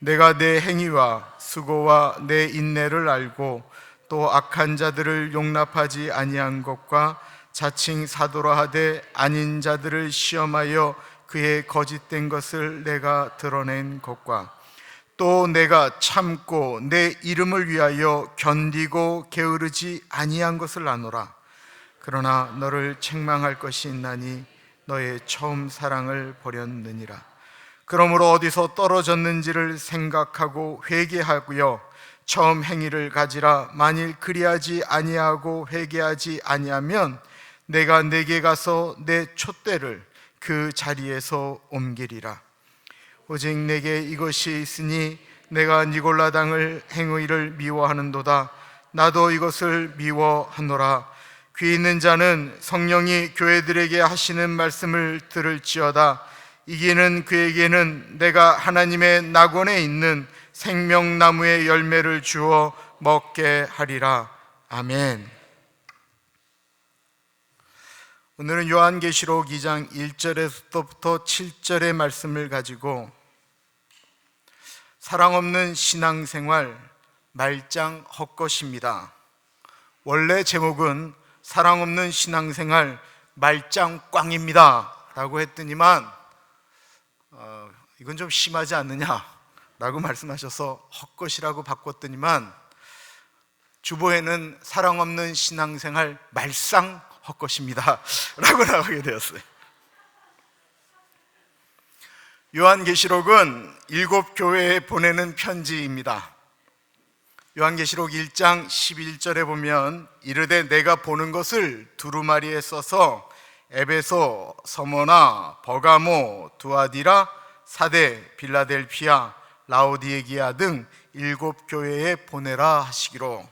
내가 내 행위와 수고와 내 인내를 알고 또 악한 자들을 용납하지 아니한 것과 자칭 사도라 하되 아닌 자들을 시험하여 그의 거짓된 것을 내가 드러낸 것과 또 내가 참고 내 이름을 위하여 견디고 게으르지 아니한 것을 아노라. 그러나 너를 책망할 것이 있나니 너의 처음 사랑을 버렸느니라. 그러므로 어디서 떨어졌는지를 생각하고 회개하고요 처음 행위를 가지라. 만일 그리하지 아니하고 회개하지 아니하면 내가 내게 가서 내 촛대를 그 자리에서 옮기리라. 오직 내게 이것이 있으니 내가 니골라 당을 행위를 미워하는도다. 나도 이것을 미워하노라. 귀 있는 자는 성령이 교회들에게 하시는 말씀을 들을지어다. 이기는 그에게는 내가 하나님의 낙원에 있는 생명나무의 열매를 주어 먹게 하리라. 아멘. 오늘은 요한계시록 2장 1절에서부터 7절의 말씀을 가지고 사랑 없는 신앙생활 말짱 헛것입니다. 원래 제목은 사랑 없는 신앙생활 말짱 꽝입니다 라고 했더니만 이건 좀 심하지 않느냐 라고 말씀하셔서 헛것이라고 바꿨더니만 주보에는 사랑 없는 신앙생활 말상 헛것입니다 라고 나오게 되었어요. 요한계시록은 7교회에 보내는 편지입니다. 요한계시록 1장 11절에 보면 이르되 내가 보는 것을 두루마리에 써서 에베소, 서머나, 버가모, 두아디라, 사데, 빌라델피아, 라오디게아 등 7교회에 보내라 하시기로.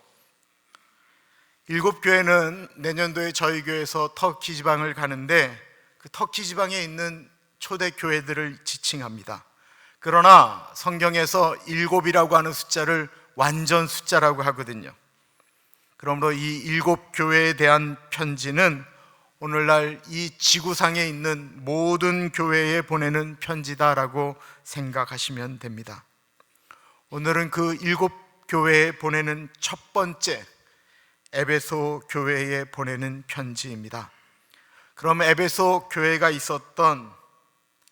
7교회는 내년도에 저희 교회에서 터키 지방을 가는데 그 터키 지방에 있는 초대 교회들을 지칭합니다. 그러나 성경에서 7이라고 하는 숫자를 완전 숫자라고 하거든요. 그러므로 이 7교회에 대한 편지는 오늘날 이 지구상에 있는 모든 교회에 보내는 편지다라고 생각하시면 됩니다. 오늘은 그 7교회에 보내는 첫 번째 에베소 교회에 보내는 편지입니다. 그럼 에베소 교회가 있었던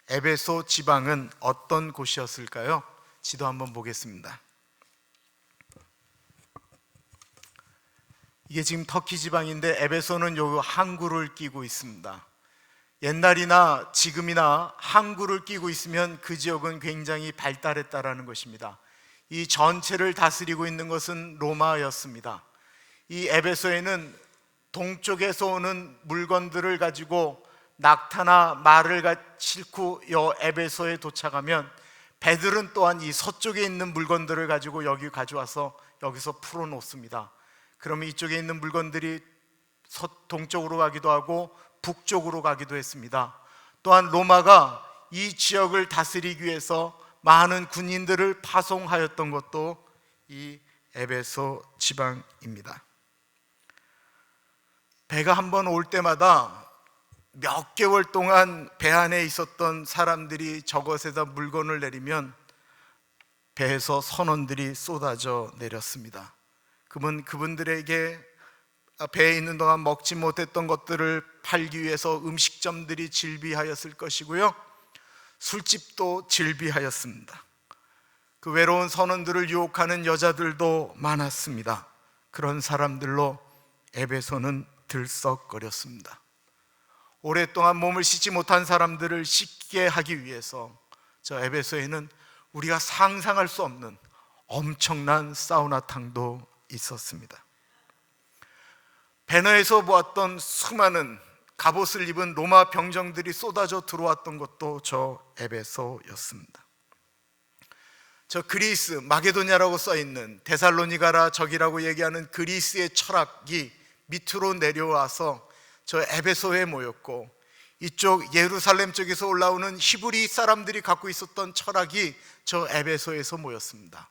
에베소 지방은 어떤 곳이었을까요? 지도 한번 보겠습니다. 이게 지금 터키 지방인데 에베소는 요 항구를 끼고 있습니다. 옛날이나 지금이나 항구를 끼고 있으면 그 지역은 굉장히 발달했다라는 것입니다. 이 전체를 다스리고 있는 것은 로마였습니다. 이 에베소에는 동쪽에서 오는 물건들을 가지고 낙타나 말을 싣고 이 에베소에 도착하면 배들은 또한 이 서쪽에 있는 물건들을 가지고 여기 가져와서 여기서 풀어놓습니다. 그러면 이쪽에 있는 물건들이 동쪽으로 가기도 하고 북쪽으로 가기도 했습니다. 또한 로마가 이 지역을 다스리기 위해서 많은 군인들을 파송하였던 것도 이 에베소 지방입니다. 배가 한 번 올 때마다 몇 개월 동안 배 안에 있었던 사람들이 저것에다 물건을 내리면 배에서 선원들이 쏟아져 내렸습니다. 그분들에게 배에 있는 동안 먹지 못했던 것들을 팔기 위해서 음식점들이 질비하였을 것이고요, 술집도 질비하였습니다. 그 외로운 선원들을 유혹하는 여자들도 많았습니다. 그런 사람들로 에베소는 들썩거렸습니다. 오랫동안 몸을 씻지 못한 사람들을 씻게 하기 위해서 저 에베소에는 우리가 상상할 수 없는 엄청난 사우나탕도 있었습니다. 배너에서 보았던 수많은 갑옷을 입은 로마 병정들이 쏟아져 들어왔던 것도 저 에베소였습니다. 저 그리스, 마게도냐라고 써있는 데살로니가라 적이라고 얘기하는 그리스의 철학이 밑으로 내려와서 저 에베소에 모였고, 이쪽 예루살렘 쪽에서 올라오는 히브리 사람들이 갖고 있었던 철학이 저 에베소에서 모였습니다.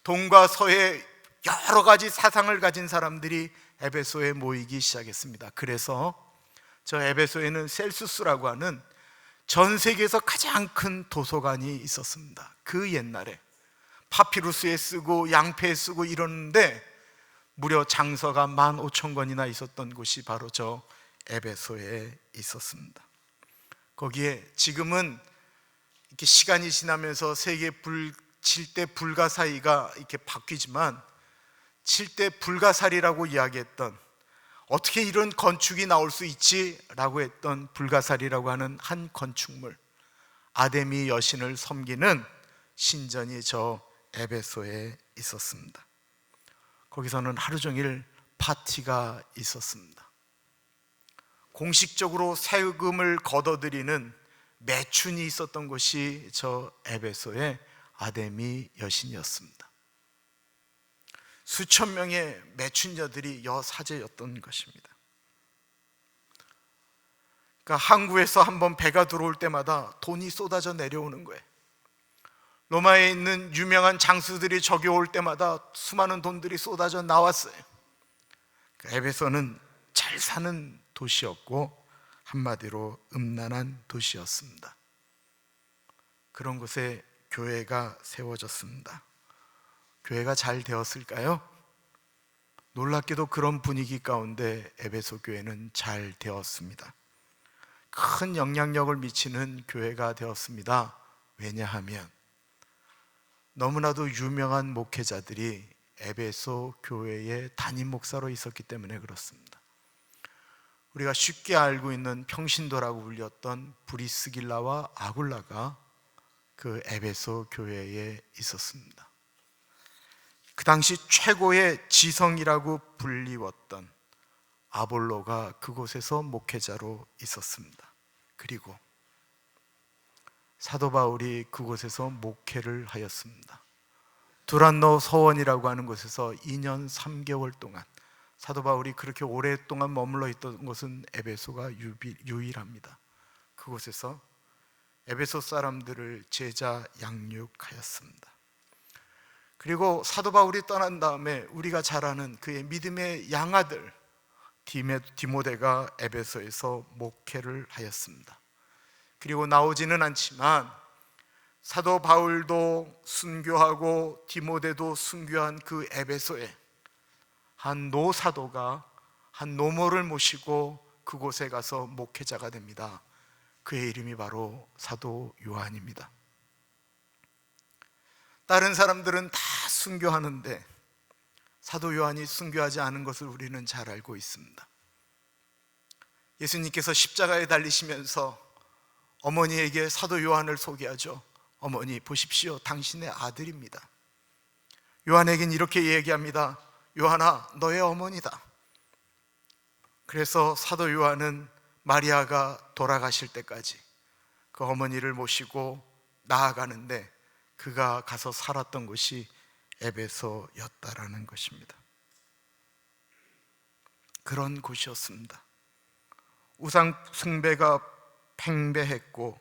동과 서의 여러 가지 사상을 가진 사람들이 에베소에 모이기 시작했습니다. 그래서 저 에베소에는 셀수스라고 하는 전 세계에서 가장 큰 도서관이 있었습니다. 그 옛날에 파피루스에 쓰고 양패에 쓰고 이러는데 무려 장서가 15,000권이나 있었던 곳이 바로 저 에베소에 있었습니다. 거기에 지금은 이렇게 시간이 지나면서 세계 7대 불가사의가 이렇게 바뀌지만 7대 불가사리라고 이야기했던, 어떻게 이런 건축이 나올 수 있지? 라고 했던 불가사리라고 하는 한 건축물, 아데미 여신을 섬기는 신전이 저 에베소에 있었습니다. 거기서는 하루 종일 파티가 있었습니다. 공식적으로 세금을 걷어들이는 매춘이 있었던 곳이 저 에베소의 아데미 여신이었습니다. 수천 명의 매춘녀들이 여사제였던 것입니다. 그러니까 항구에서 한번 배가 들어올 때마다 돈이 쏟아져 내려오는 거예요. 로마에 있는 유명한 장수들이 저기 올 때마다 수많은 돈들이 쏟아져 나왔어요. 에베소는 잘 사는 도시였고 한마디로 음란한 도시였습니다. 그런 곳에 교회가 세워졌습니다. 교회가 잘 되었을까요? 놀랍게도 그런 분위기 가운데 에베소 교회는 잘 되었습니다. 큰 영향력을 미치는 교회가 되었습니다. 왜냐하면 너무나도 유명한 목회자들이 에베소 교회의 담임 목사로 있었기 때문에 그렇습니다. 우리가 쉽게 알고 있는 평신도라고 불렸던 브리스길라와 아굴라가 그 에베소 교회에 있었습니다. 그 당시 최고의 지성이라고 불리웠던 아볼로가 그곳에서 목회자로 있었습니다. 그리고 사도 바울이 그곳에서 목회를 하였습니다. 두란노 서원이라고 하는 곳에서 2년 3개월 동안, 사도 바울이 그렇게 오랫동안 머물러 있던 곳은 에베소가 유일합니다. 그곳에서 에베소 사람들을 제자 양육하였습니다. 그리고 사도 바울이 떠난 다음에 우리가 잘 아는 그의 믿음의 양아들 디모데가 에베소에서 목회를 하였습니다. 그리고 나오지는 않지만 사도 바울도 순교하고 디모데도 순교한 그 에베소에 한 노사도가 한 노모를 모시고 그곳에 가서 목회자가 됩니다. 그의 이름이 바로 사도 요한입니다. 다른 사람들은 다 순교하는데 사도 요한이 순교하지 않은 것을 우리는 잘 알고 있습니다. 예수님께서 십자가에 달리시면서 어머니에게 사도 요한을 소개하죠. 어머니 보십시오, 당신의 아들입니다. 요한에겐 이렇게 얘기합니다. 요한아, 너의 어머니다. 그래서 사도 요한은 마리아가 돌아가실 때까지 그 어머니를 모시고 나아가는데 그가 가서 살았던 곳이 에베소였다라는 것입니다. 그런 곳이었습니다. 우상 숭배가 팽배했고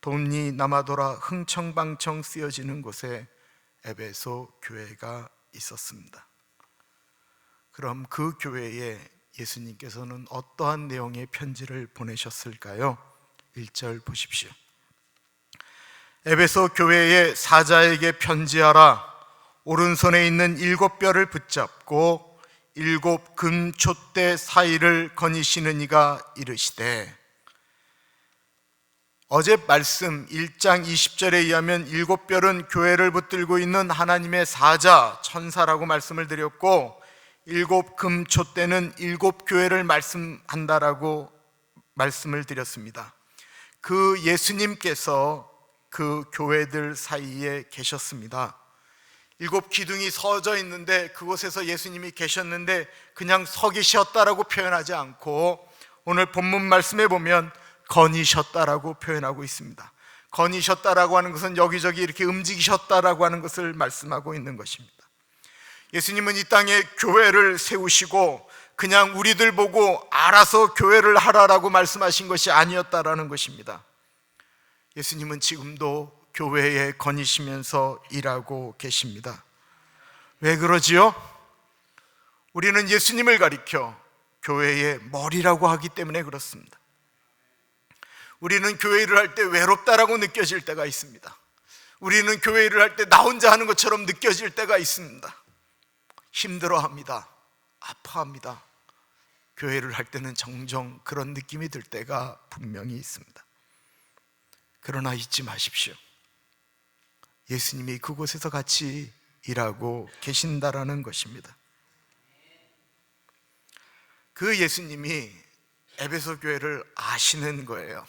돈이 남아돌아 흥청방청 쓰여지는 곳에 에베소 교회가 있었습니다. 그럼 그 교회에 예수님께서는 어떠한 내용의 편지를 보내셨을까요? 1절 보십시오. 에베소 교회의 사자에게 편지하라. 오른손에 있는 7뼈를 붙잡고 7 금촛대 사이를 거니시는 이가 이르시되, 어제 말씀 1장 20절에 의하면 7뼈는 교회를 붙들고 있는 하나님의 사자, 천사라고 말씀을 드렸고 7 금촛대는 7 교회를 말씀한다라고 말씀을 드렸습니다. 그 예수님께서 그 교회들 사이에 계셨습니다. 7 기둥이 서져 있는데 그곳에서 예수님이 계셨는데 그냥 서 계셨다라고 표현하지 않고 오늘 본문 말씀에 보면 거니셨다라고 표현하고 있습니다. 거니셨다라고 하는 것은 여기저기 이렇게 움직이셨다라고 하는 것을 말씀하고 있는 것입니다. 예수님은 이 땅에 교회를 세우시고 그냥 우리들 보고 알아서 교회를 하라라고 말씀하신 것이 아니었다라는 것입니다. 예수님은 지금도 교회에 거니시면서 일하고 계십니다. 왜 그러지요? 우리는 예수님을 가리켜 교회의 머리라고 하기 때문에 그렇습니다. 우리는 교회를 할 때 외롭다라고 느껴질 때가 있습니다. 우리는 교회를 할 때 나 혼자 하는 것처럼 느껴질 때가 있습니다. 힘들어합니다. 아파합니다. 교회를 할 때는 종종 그런 느낌이 들 때가 분명히 있습니다. 그러나 잊지 마십시오. 예수님이 그곳에서 같이 일하고 계신다라는 것입니다. 그 예수님이 에베소 교회를 아시는 거예요.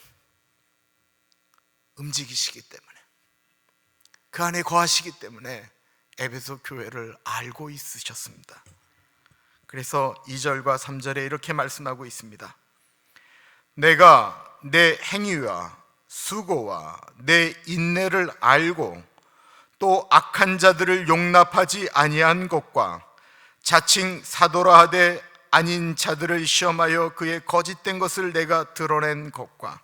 움직이시기 때문에, 그 안에 거하시기 때문에 에베소 교회를 알고 있으셨습니다. 그래서 2절과 3절에 이렇게 말씀하고 있습니다. 내가 내 행위와 수고와 내 인내를 알고 또 악한 자들을 용납하지 아니한 것과 자칭 사도라 하되 아닌 자들을 시험하여 그의 거짓된 것을 내가 드러낸 것과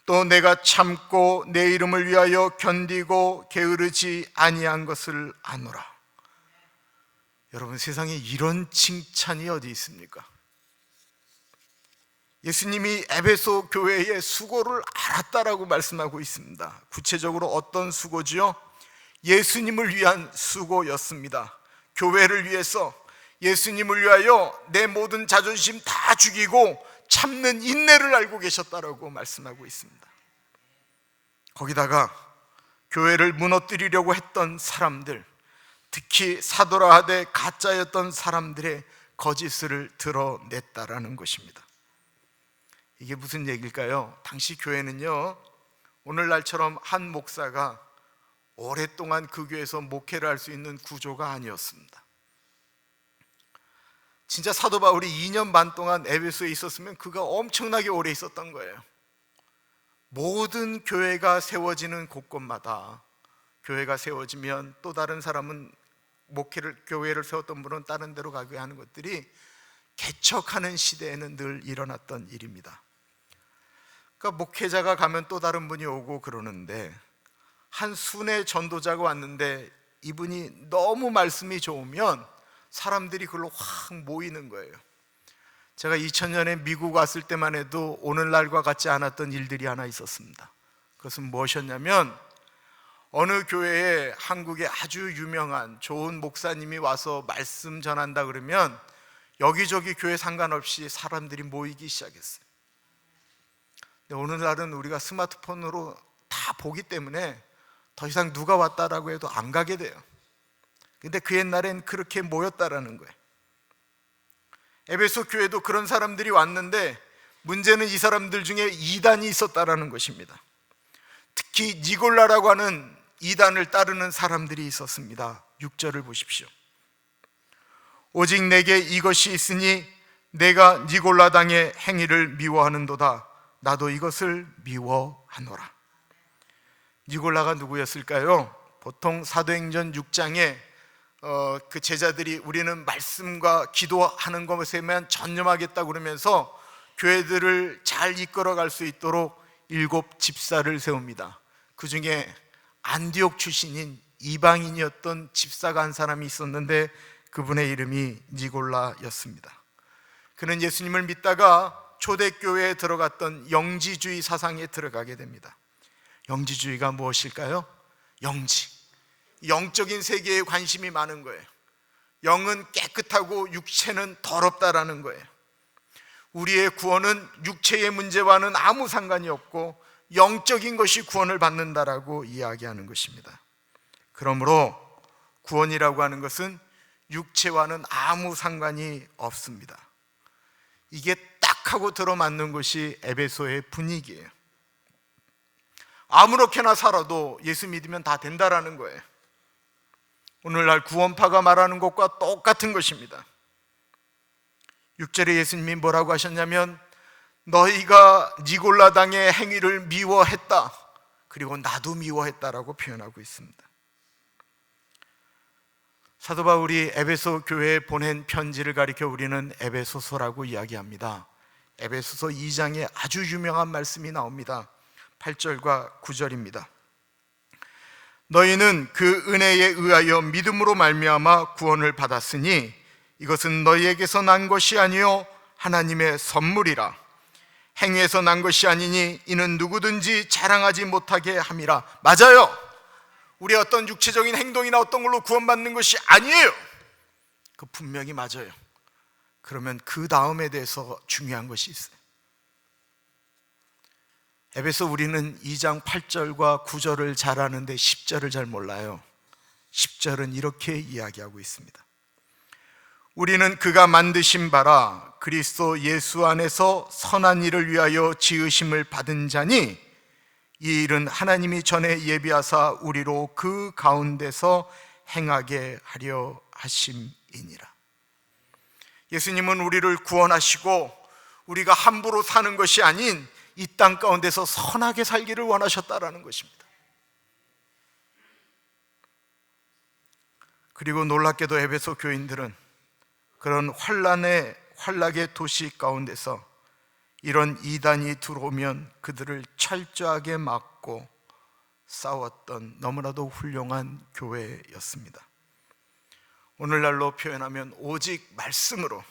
또 내가 참고 내 이름을 위하여 견디고 게으르지 아니한 것을 아노라. 여러분, 세상에 이런 칭찬이 어디 있습니까? 예수님이 에베소 교회의 수고를 알았다라고 말씀하고 있습니다. 구체적으로 어떤 수고지요? 예수님을 위한 수고였습니다. 교회를 위해서, 예수님을 위하여 내 모든 자존심 다 죽이고 참는 인내를 알고 계셨다라고 말씀하고 있습니다. 거기다가 교회를 무너뜨리려고 했던 사람들, 특히 사도라 하되 가짜였던 사람들의 거짓을 드러냈다라는 것입니다. 이게 무슨 얘기일까요? 당시 교회는요, 오늘날처럼 한 목사가 오랫동안 그 교회에서 목회를 할 수 있는 구조가 아니었습니다. 진짜 사도 바울이 2년 반 동안 에베소에 있었으면 그가 엄청나게 오래 있었던 거예요. 모든 교회가 세워지는 곳곳마다, 교회가 세워지면 또 다른 사람은 교회를 세웠던 분은 다른 데로 가게 하는 것들이 개척하는 시대에는 늘 일어났던 일입니다. 그러니까 목회자가 가면 또 다른 분이 오고 그러는데, 한 순회 전도자가 왔는데 이분이 너무 말씀이 좋으면 사람들이 그걸로 확 모이는 거예요. 제가 2000년에 미국 왔을 때만 해도 오늘날과 같지 않았던 일들이 하나 있었습니다. 그것은 무엇이었냐면, 어느 교회에 한국의 아주 유명한 좋은 목사님이 와서 말씀 전한다 그러면 여기저기 교회 상관없이 사람들이 모이기 시작했어요. 근데 오늘날은 우리가 스마트폰으로 다 보기 때문에 더 이상 누가 왔다라고 해도 안 가게 돼요. 근데 그 옛날엔 그렇게 모였다라는 거예요. 에베소 교회도 그런 사람들이 왔는데, 문제는 이 사람들 중에 이단이 있었다라는 것입니다. 특히 니골라라고 하는 이단을 따르는 사람들이 있었습니다. 6절을 보십시오. 오직 내게 이것이 있으니 내가 니골라 당의 행위를 미워하는도다. 나도 이것을 미워하노라. 니골라가 누구였을까요? 보통 사도행전 6장에 그 제자들이 우리는 말씀과 기도하는 것에만 전념하겠다 그러면서 교회들을 잘 이끌어갈 수 있도록 7 집사를 세웁니다. 그 중에 안디옥 출신인 이방인이었던 집사가 한 사람이 있었는데 그분의 이름이 니골라였습니다. 그는 예수님을 믿다가 초대교회에 들어갔던 영지주의 사상에 들어가게 됩니다. 영지주의가 무엇일까요? 영적인 세계에 관심이 많은 거예요. 영은 깨끗하고 육체는 더럽다라는 거예요. 우리의 구원은 육체의 문제와는 아무 상관이 없고 영적인 것이 구원을 받는다라고 이야기하는 것입니다. 그러므로 구원이라고 하는 것은 육체와는 아무 상관이 없습니다. 이게 딱 하고 들어맞는 것이 에베소의 분위기예요. 아무렇게나 살아도 예수 믿으면 다 된다라는 거예요. 오늘날 구원파가 말하는 것과 똑같은 것입니다. 6절에 예수님이 뭐라고 하셨냐면, 너희가 니골라 당의 행위를 미워했다, 그리고 나도 미워했다라고 표현하고 있습니다. 사도 바울이 에베소 교회에 보낸 편지를 가리켜 우리는 에베소서라고 이야기합니다. 에베소서 2장에 아주 유명한 말씀이 나옵니다. 8절과 9절입니다. 너희는 그 은혜에 의하여 믿음으로 말미암아 구원을 받았으니 이것은 너희에게서 난 것이 아니요 하나님의 선물이라. 행위에서 난 것이 아니니 이는 누구든지 자랑하지 못하게 함이라. 맞아요. 우리의 어떤 육체적인 행동이나 어떤 걸로 구원받는 것이 아니에요. 그 분명히 맞아요. 그러면 그 다음에 대해서 중요한 것이 있어요. 에베소 우리는 2장 8절과 9절을 잘 아는데 10절을 잘 몰라요. 10절은 이렇게 이야기하고 있습니다. 우리는 그가 만드신 바라 그리스도 예수 안에서 선한 일을 위하여 지으심을 받은 자니 이 일은 하나님이 전에 예비하사 우리로 그 가운데서 행하게 하려 하심이니라. 예수님은 우리를 구원하시고 우리가 함부로 사는 것이 아닌 이 땅 가운데서 선하게 살기를 원하셨다라는 것입니다. 그리고 놀랍게도 에베소 교인들은 그런 환락의 도시 가운데서 이런 이단이 들어오면 그들을 철저하게 막고 싸웠던 너무나도 훌륭한 교회였습니다. 오늘날로 표현하면 오직 말씀으로,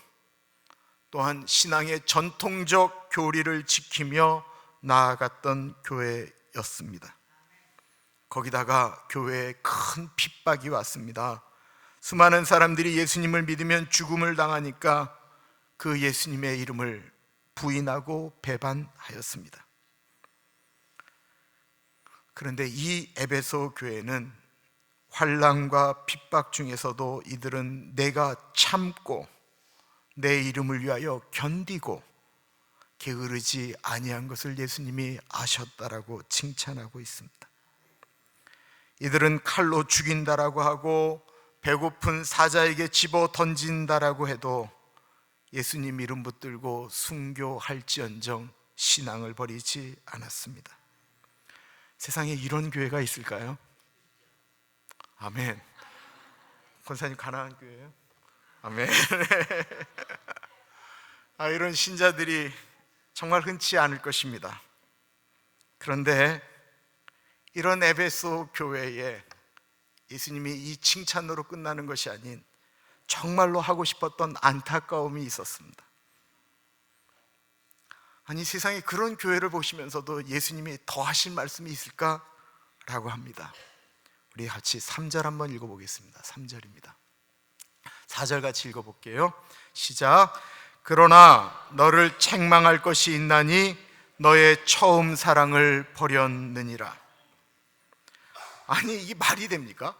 또한 신앙의 전통적 교리를 지키며 나아갔던 교회였습니다. 거기다가 교회에 큰 핍박이 왔습니다. 수많은 사람들이 예수님을 믿으면 죽음을 당하니까 그 예수님의 이름을 부인하고 배반하였습니다. 그런데 이 에베소 교회는 환난과 핍박 중에서도 이들은 내가 참고 내 이름을 위하여 견디고 게으르지 아니한 것을 예수님이 아셨다라고 칭찬하고 있습니다. 이들은 칼로 죽인다라고 하고 배고픈 사자에게 집어 던진다라고 해도 예수님 이름 붙들고 순교할지언정 신앙을 버리지 않았습니다. 세상에 이런 교회가 있을까요? 아멘. 권사님 가나안 교회예요? 아멘. 이런 신자들이 정말 흔치 않을 것입니다. 그런데 이런 에베소 교회에 예수님이 이 칭찬으로 끝나는 것이 아닌 정말로 하고 싶었던 안타까움이 있었습니다. 아니, 세상에 그런 교회를 보시면서도 예수님이 더 하실 말씀이 있을까라고 합니다. 우리 같이 3절 한번 읽어보겠습니다. 3절입니다. 4절 같이 읽어볼게요. 시작. 그러나 너를 책망할 것이 있나니 너의 처음 사랑을 버렸느니라. 아니, 이게 말이 됩니까?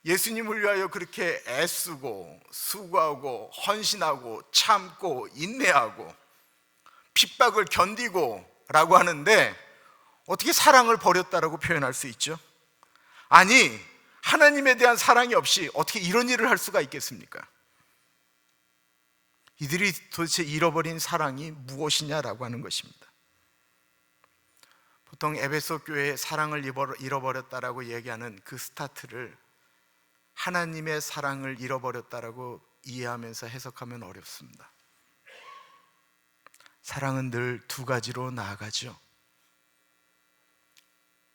예수님을 위하여 그렇게 애쓰고 수고하고 헌신하고 참고 인내하고 핍박을 견디고 라고 하는데 어떻게 사랑을 버렸다라고 표현할 수 있죠? 아니, 하나님에 대한 사랑이 없이 어떻게 이런 일을 할 수가 있겠습니까? 이들이 도대체 잃어버린 사랑이 무엇이냐라고 하는 것입니다. 보통 에베소 교회의 사랑을 잃어버렸다라고 얘기하는 그 스타트를 하나님의 사랑을 잃어버렸다라고 이해하면서 해석하면 어렵습니다. 사랑은 늘 두 가지로 나아가죠.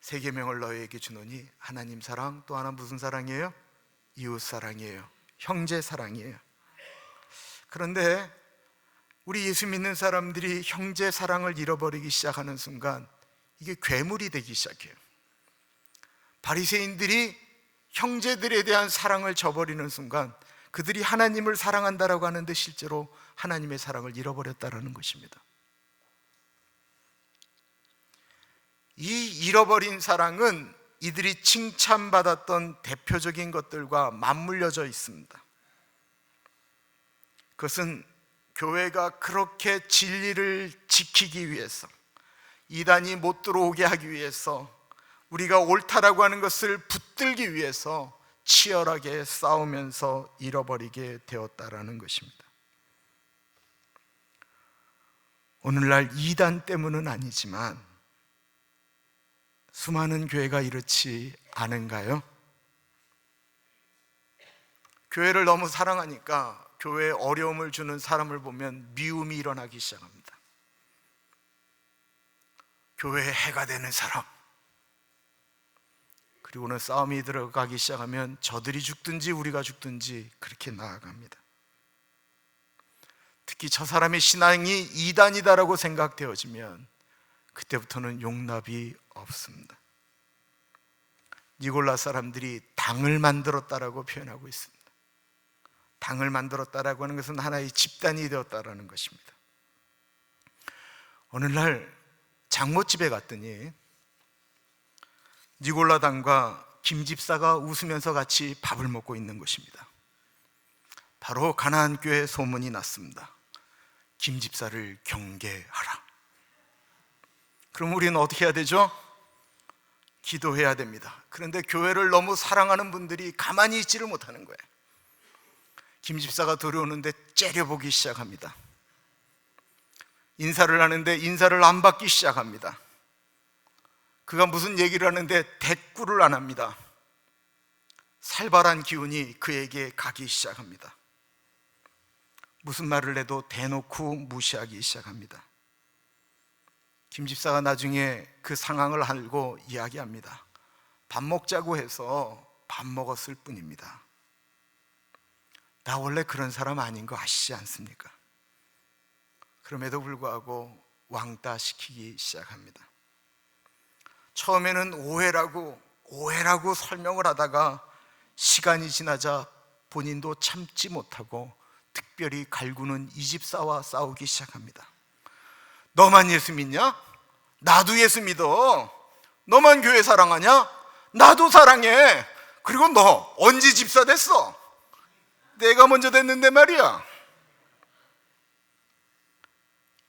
세 계명을 너희에게 주노니 하나님 사랑, 또 하나 무슨 사랑이에요? 이웃 사랑이에요. 형제 사랑이에요. 그런데 우리 예수 믿는 사람들이 형제 사랑을 잃어버리기 시작하는 순간 이게 괴물이 되기 시작해요. 바리새인들이 형제들에 대한 사랑을 저버리는 순간 그들이 하나님을 사랑한다라고 하는데 실제로 하나님의 사랑을 잃어버렸다라는 것입니다. 이 잃어버린 사랑은 이들이 칭찬받았던 대표적인 것들과 맞물려져 있습니다. 그것은 교회가 그렇게 진리를 지키기 위해서, 이단이 못 들어오게 하기 위해서, 우리가 옳다라고 하는 것을 붙들기 위해서 치열하게 싸우면서 잃어버리게 되었다라는 것입니다. 오늘날 이단 때문은 아니지만 수많은 교회가 이렇지 않은가요? 교회를 너무 사랑하니까 교회에 어려움을 주는 사람을 보면 미움이 일어나기 시작합니다. 교회에 해가 되는 사람, 그리고는 싸움이 들어가기 시작하면 저들이 죽든지 우리가 죽든지 그렇게 나아갑니다. 특히 저 사람의 신앙이 이단이다라고 생각되어지면 그때부터는 용납이 없습니다. 니골라 사람들이 당을 만들었다라고 표현하고 있습니다. 당을 만들었다라고 하는 것은 하나의 집단이 되었다라는 것입니다. 어느 날 장모집에 갔더니 니골라 당과 김 집사가 웃으면서 같이 밥을 먹고 있는 것입니다. 바로 가나안 교회 소문이 났습니다. 김 집사를 경계하라. 그럼 우리는 어떻게 해야 되죠? 기도해야 됩니다. 그런데 교회를 너무 사랑하는 분들이 가만히 있지를 못하는 거예요. 김 집사가 들어오는데 째려보기 시작합니다. 인사를 하는데 인사를 안 받기 시작합니다. 그가 무슨 얘기를 하는데 대꾸를 안 합니다. 살벌한 기운이 그에게 가기 시작합니다. 무슨 말을 해도 대놓고 무시하기 시작합니다. 김 집사가 나중에 그 상황을 알고 이야기합니다. 밥 먹자고 해서 밥 먹었을 뿐입니다. 나 원래 그런 사람 아닌 거 아시지 않습니까? 그럼에도 불구하고 왕따 시키기 시작합니다. 처음에는 오해라고 설명을 하다가 시간이 지나자 본인도 참지 못하고 특별히 갈구는 이 집사와 싸우기 시작합니다. 너만 예수 믿냐? 나도 예수 믿어. 너만 교회 사랑하냐? 나도 사랑해. 그리고 너 언제 집사 됐어? 내가 먼저 됐는데 말이야.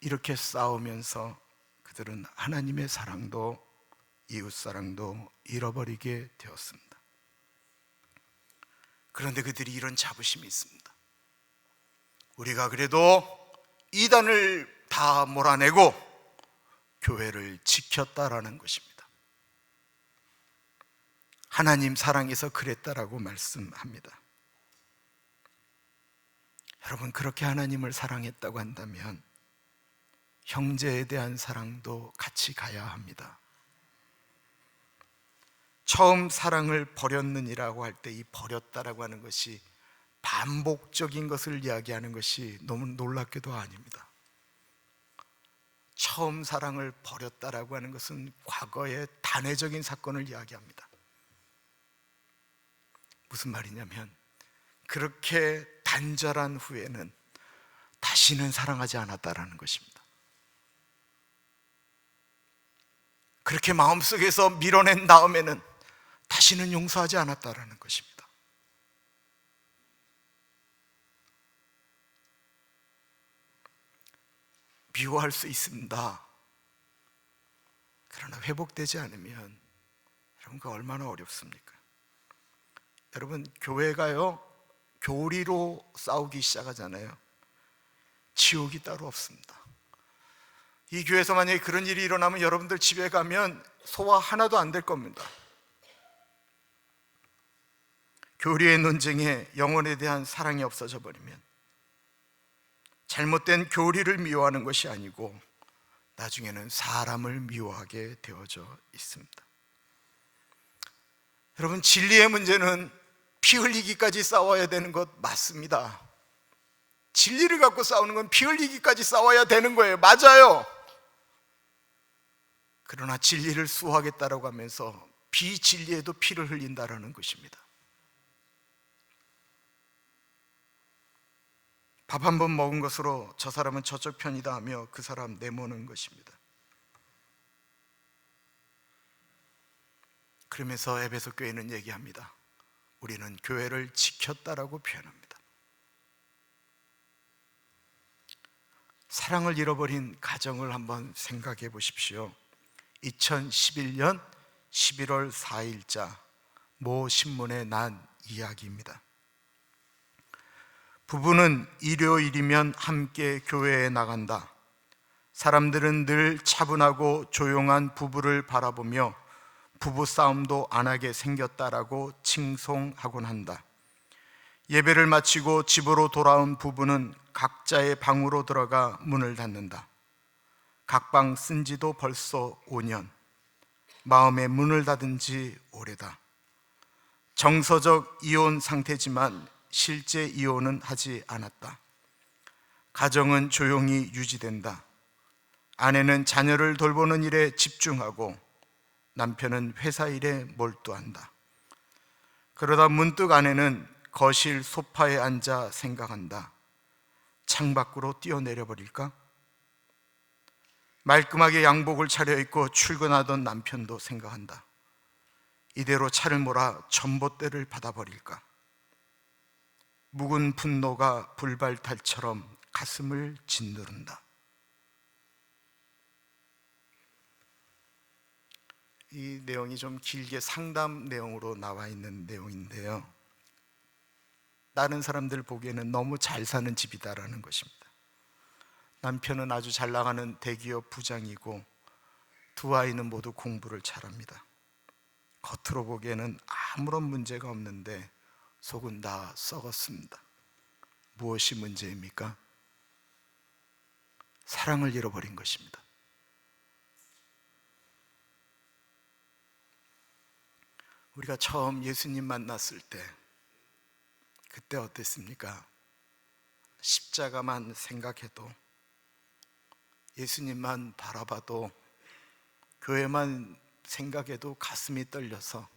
이렇게 싸우면서 그들은 하나님의 사랑도 이웃 사랑도 잃어버리게 되었습니다. 그런데 그들이 이런 자부심이 있습니다. 우리가 그래도 이단을 다 몰아내고 교회를 지켰다라는 것입니다. 하나님 사랑해서 그랬다라고 말씀합니다. 여러분, 그렇게 하나님을 사랑했다고 한다면 형제에 대한 사랑도 같이 가야 합니다. 처음 사랑을 버렸느니라고 할 때 이 버렸다라고 하는 것이 반복적인 것을 이야기하는 것이 너무 놀랍게도 아닙니다. 처음 사랑을 버렸다라고 하는 것은 과거의 단회적인 사건을 이야기합니다. 무슨 말이냐면 그렇게 단절한 후에는 다시는 사랑하지 않았다라는 것입니다. 그렇게 마음속에서 밀어낸 다음에는 다시는 용서하지 않았다라는 것입니다. 미워할 수 있습니다. 그러나 회복되지 않으면 여러분 그 얼마나 어렵습니까? 여러분, 교회가요 교리로 싸우기 시작하잖아요. 지옥이 따로 없습니다. 이 교회에서 만약에 그런 일이 일어나면 여러분들 집에 가면 소화 하나도 안 될 겁니다. 교리의 논쟁에 영혼에 대한 사랑이 없어져 버리면 잘못된 교리를 미워하는 것이 아니고 나중에는 사람을 미워하게 되어져 있습니다. 여러분, 진리의 문제는 피 흘리기까지 싸워야 되는 것 맞습니다. 진리를 갖고 싸우는 건 피 흘리기까지 싸워야 되는 거예요. 맞아요. 그러나 진리를 수호하겠다라고 하면서 비진리에도 피를 흘린다라는 것입니다. 밥 한 번 먹은 것으로 저 사람은 저쪽 편이다 하며 그 사람 내모는 것입니다. 그러면서 에베소 교회는 얘기합니다. 우리는 교회를 지켰다라고 표현합니다. 사랑을 잃어버린 가정을 한번 생각해 보십시오. 2011년 11월 4일자 모 신문에 난 이야기입니다. 부부는 일요일이면 함께 교회에 나간다. 사람들은 늘 차분하고 조용한 부부를 바라보며 부부싸움도 안 하게 생겼다라고 칭송하곤 한다. 예배를 마치고 집으로 돌아온 부부는 각자의 방으로 들어가 문을 닫는다. 각방 쓴 지도 벌써 5년. 마음의 문을 닫은 지 오래다. 정서적 이혼 상태지만 실제 이혼은 하지 않았다. 가정은 조용히 유지된다. 아내는 자녀를 돌보는 일에 집중하고 남편은 회사 일에 몰두한다. 그러다 문득 아내는 거실 소파에 앉아 생각한다. 창밖으로 뛰어내려 버릴까? 말끔하게 양복을 차려입고 출근하던 남편도 생각한다. 이대로 차를 몰아 전봇대를 받아버릴까? 묵은 분노가 불발탈처럼 가슴을 짓누른다. 이 내용이 좀 길게 상담 내용으로 나와 있는 내용인데요, 다른 사람들 보기에는 너무 잘 사는 집이다라는 것입니다. 남편은 아주 잘 나가는 대기업 부장이고 두 아이는 모두 공부를 잘합니다. 겉으로 보기에는 아무런 문제가 없는데 속은 다 썩었습니다. 무엇이 문제입니까? 사랑을 잃어버린 것입니다. 우리가 처음 예수님 만났을 때 그때 어땠습니까? 십자가만 생각해도, 예수님만 바라봐도, 교회만 생각해도 가슴이 떨려서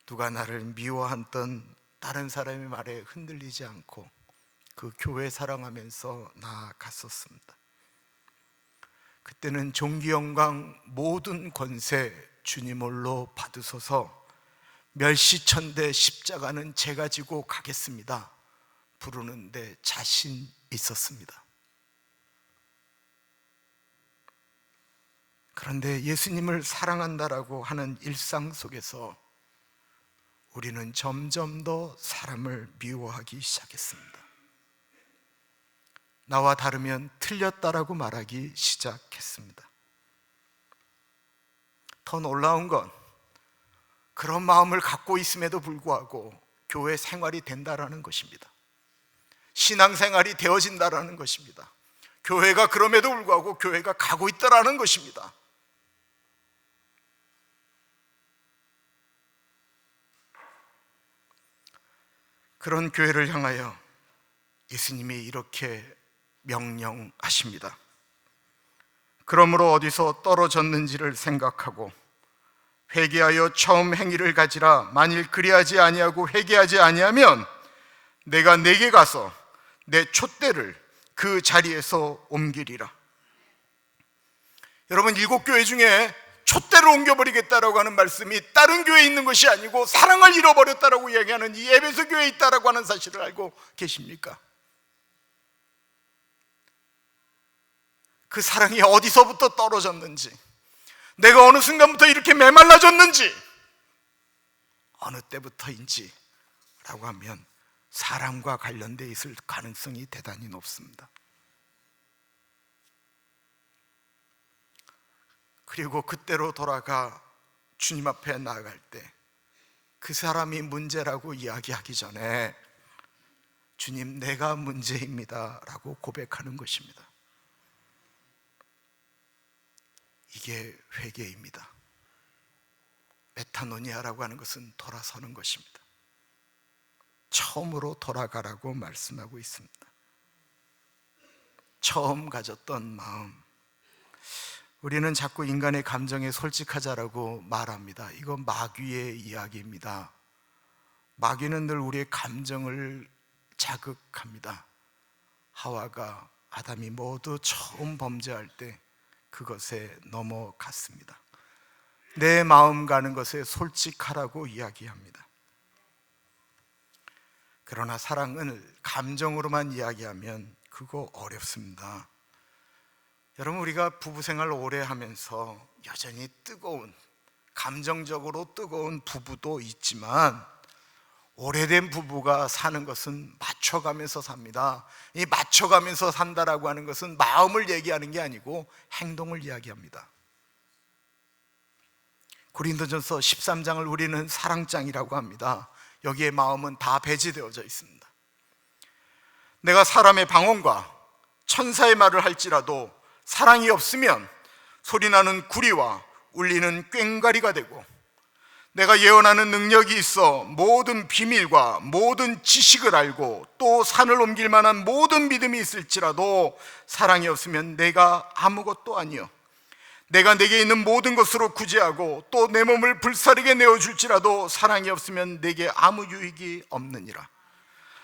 누가 나를 미워하던 다른 사람의 말에 흔들리지 않고 그 교회 사랑하면서 나아갔었습니다. 그때는 존귀 영광 모든 권세 주님 홀로 받으소서, 멸시천대 십자가는 제가 지고 가겠습니다 부르는데 자신 있었습니다. 그런데 예수님을 사랑한다라고 하는 일상 속에서 우리는 점점 더 사람을 미워하기 시작했습니다. 나와 다르면 틀렸다라고 말하기 시작했습니다. 더 놀라운 건 그런 마음을 갖고 있음에도 불구하고 교회 생활이 된다라는 것입니다. 신앙생활이 되어진다라는 것입니다. 교회가 그럼에도 불구하고 교회가 가고 있다라는 것입니다. 그런 교회를 향하여 예수님이 이렇게 명령하십니다. 그러므로 어디서 떨어졌는지를 생각하고 회개하여 처음 행위를 가지라. 만일 그리하지 아니하고 회개하지 아니하면 내가 내게 가서 내 촛대를 그 자리에서 옮기리라. 여러분, 7교회 중에 촛대를 옮겨버리겠다라고 하는 말씀이 다른 교회에 있는 것이 아니고 사랑을 잃어버렸다라고 이야기하는 이 에베소 교회에 있다라고 하는 사실을 알고 계십니까? 그 사랑이 어디서부터 떨어졌는지, 내가 어느 순간부터 이렇게 메말라졌는지, 어느 때부터인지 라고 하면 사람과 관련되어 있을 가능성이 대단히 높습니다. 그리고 그때로 돌아가 주님 앞에 나아갈 때 그 사람이 문제라고 이야기하기 전에 주님, 내가 문제입니다 라고 고백하는 것입니다. 이게 회개입니다. 메타노니아라고 하는 것은 돌아서는 것입니다. 처음으로 돌아가라고 말씀하고 있습니다. 처음 가졌던 마음. 우리는 자꾸 인간의 감정에 솔직하자라고 말합니다. 이건 마귀의 이야기입니다. 마귀는 늘 우리의 감정을 자극합니다. 하와가, 아담이 모두 처음 범죄할 때 그것에 넘어갔습니다. 내 마음 가는 것에 솔직하라고 이야기합니다. 그러나 사랑을 감정으로만 이야기하면 그거 어렵습니다. 여러분, 우리가 부부생활 오래 하면서 여전히 뜨거운, 감정적으로 뜨거운 부부도 있지만 오래된 부부가 사는 것은 맞춰가면서 삽니다. 이 맞춰가면서 산다라고 하는 것은 마음을 얘기하는 게 아니고 행동을 이야기합니다. 고린도전서 13장을 우리는 사랑장이라고 합니다. 여기에 마음은 다 배제되어져 있습니다. 내가 사람의 방언과 천사의 말을 할지라도 사랑이 없으면 소리나는 구리와 울리는 꽹과리가 되고, 내가 예언하는 능력이 있어 모든 비밀과 모든 지식을 알고 또 산을 옮길 만한 모든 믿음이 있을지라도 사랑이 없으면 내가 아무것도 아니요 내가 내게 있는 모든 것으로 구제하고 또 내 몸을 불사르게 내어줄지라도 사랑이 없으면 내게 아무 유익이 없느니라.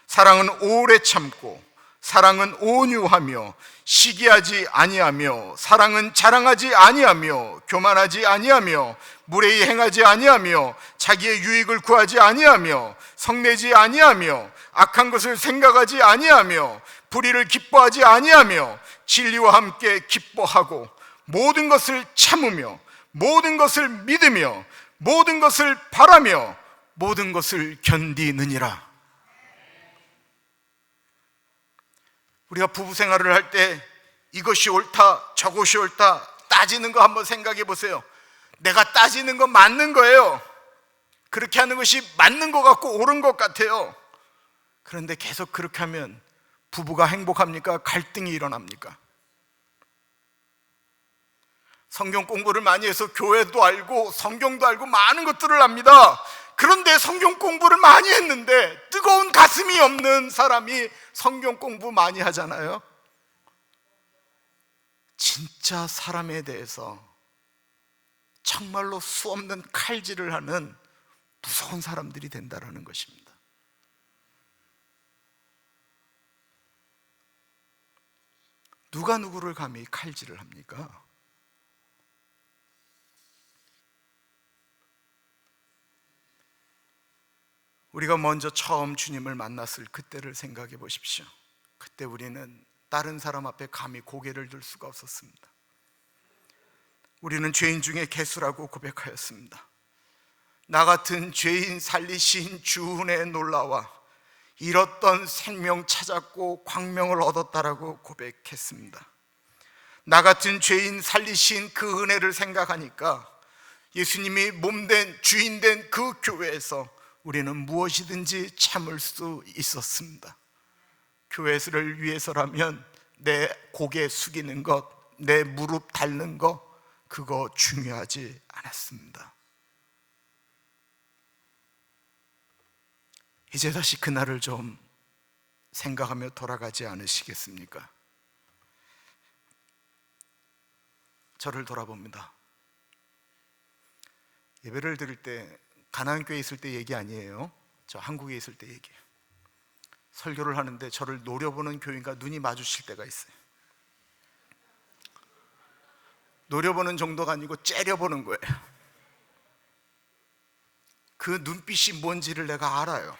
사랑은 오래 참고 사랑은 온유하며 시기하지 아니하며 사랑은 자랑하지 아니하며 교만하지 아니하며 무례히 행하지 아니하며 자기의 유익을 구하지 아니하며 성내지 아니하며 악한 것을 생각하지 아니하며 불의를 기뻐하지 아니하며 진리와 함께 기뻐하고 모든 것을 참으며 모든 것을 믿으며 모든 것을 바라며 모든 것을 견디느니라. 우리가 부부 생활을 할 때 이것이 옳다 저것이 옳다 따지는 거 한번 생각해 보세요. 내가 따지는 거 맞는 거예요. 그렇게 하는 것이 맞는 것 같고 옳은 것 같아요. 그런데 계속 그렇게 하면 부부가 행복합니까? 갈등이 일어납니까? 성경 공부를 많이 해서 교회도 알고 성경도 알고 많은 것들을 압니다. 그런데 성경 공부를 많이 했는데 뜨거운 가슴이 없는 사람이 성경 공부 많이 하잖아요. 진짜 사람에 대해서 정말로 수없는 칼질을 하는 무서운 사람들이 된다는 것입니다. 누가 누구를 감히 칼질을 합니까? 우리가 먼저 처음 주님을 만났을 그때를 생각해 보십시오. 그때 우리는 다른 사람 앞에 감히 고개를 들 수가 없었습니다. 우리는 죄인 중에 개수라고 고백하였습니다. 나 같은 죄인 살리신 주 은혜에 놀라와 잃었던 생명 찾았고 광명을 얻었다라고 고백했습니다. 나 같은 죄인 살리신 그 은혜를 생각하니까 예수님이 몸된 주인된 그 교회에서 우리는 무엇이든지 참을 수 있었습니다. 교회를 위해서라면 내 고개 숙이는 것, 내 무릎 꿇는 것, 그거 중요하지 않았습니다. 이제 다시 그날을 좀 생각하며 돌아가지 않으시겠습니까? 저를 돌아봅니다. 예배를 드릴 때 가나안교회에 있을 때 얘기 아니에요. 저 한국에 있을 때 얘기예요. 설교를 하는데 저를 노려보는 교인과 눈이 마주칠 때가 있어요. 노려보는 정도가 아니고 째려보는 거예요. 그 눈빛이 뭔지를 내가 알아요.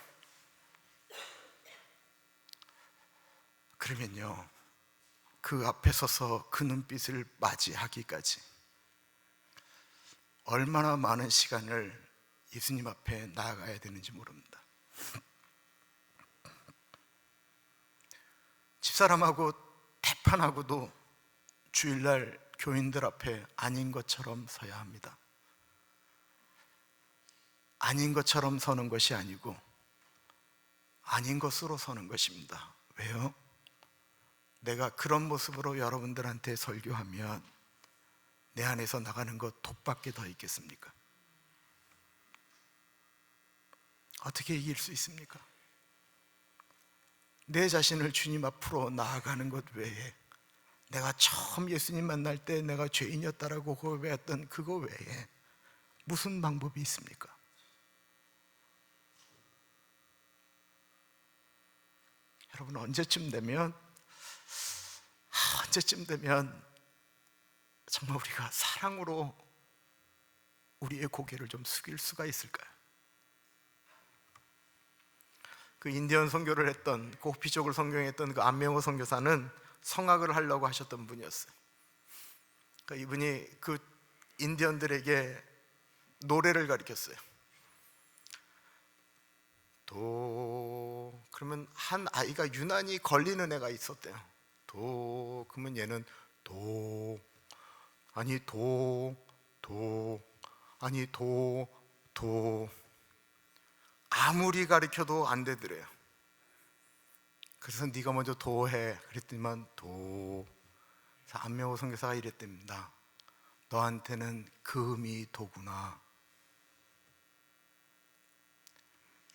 그러면요, 그 앞에 서서 그 눈빛을 맞이하기까지 얼마나 많은 시간을 예수님 앞에 나아가야 되는지 모릅니다. 집사람하고 대판하고도 주일날 교인들 앞에 아닌 것처럼 서야 합니다. 아닌 것처럼 서는 것이 아니고 아닌 것으로 서는 것입니다. 왜요? 내가 그런 모습으로 여러분들한테 설교하면 내 안에서 나가는 것 독밖에 더 있겠습니까? 어떻게 이길 수 있습니까? 내 자신을 주님 앞으로 나아가는 것 외에, 내가 처음 예수님 만날 때 내가 죄인이었다라고 고백했던 그거 외에 무슨 방법이 있습니까? 여러분, 언제쯤 되면 정말 우리가 사랑으로 우리의 고개를 좀 숙일 수가 있을까요? 그 인디언 선교를 했던, 그 호피족을 선교했던 그 안명호 선교사는 성악을 하려고 하셨던 분이었어요. 그러니까 이분이 그 인디언들에게 노래를 가르쳤어요. 도, 그러면 한 아이가 유난히 걸리는 애가 있었대요. 도, 그러면 얘는 도, 아니 도, 아니 도 아무리 가르쳐도 안 되더래요. 그래서 네가 먼저 도해 그랬더니만 도. 그래서 안명호 선교사가 이랬답니다. 너한테는 그 음이 도구나.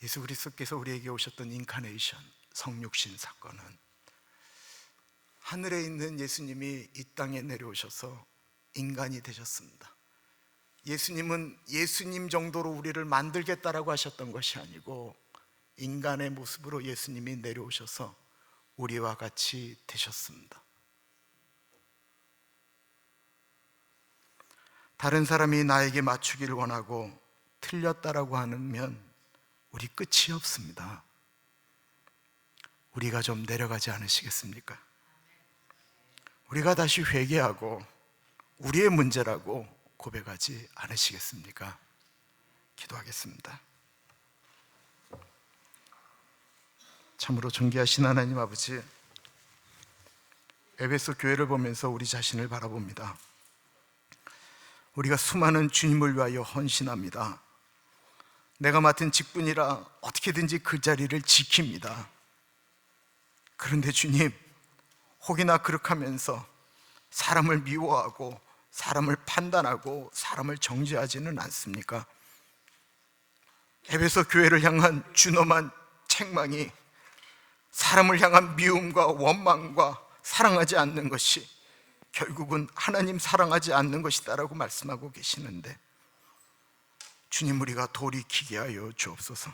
예수 그리스도께서 우리에게 오셨던 인카네이션, 성육신 사건은 하늘에 있는 예수님이 이 땅에 내려오셔서 인간이 되셨습니다. 예수님은 예수님 정도로 우리를 만들겠다라고 하셨던 것이 아니고 인간의 모습으로 예수님이 내려오셔서 우리와 같이 되셨습니다. 다른 사람이 나에게 맞추기를 원하고 틀렸다라고 하면 우리 끝이 없습니다. 우리가 좀 내려가지 않으시겠습니까? 우리가 다시 회개하고 우리의 문제라고 고백하지 않으시겠습니까? 기도하겠습니다. 참으로 존귀하신 하나님 아버지, 에베소 교회를 보면서 우리 자신을 바라봅니다. 우리가 수많은 주님을 위하여 헌신합니다. 내가 맡은 직분이라 어떻게든지 그 자리를 지킵니다. 그런데 주님, 혹이나 그렇게하면서 사람을 미워하고 사람을 판단하고 사람을 정죄하지는 않습니까? 에베소 교회를 향한 준엄한 책망이 사람을 향한 미움과 원망과 사랑하지 않는 것이 결국은 하나님 사랑하지 않는 것이다라고 말씀하고 계시는데, 주님, 우리가 돌이키게 하여 주옵소서.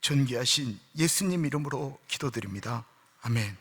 존귀하신 예수님 이름으로 기도드립니다. 아멘.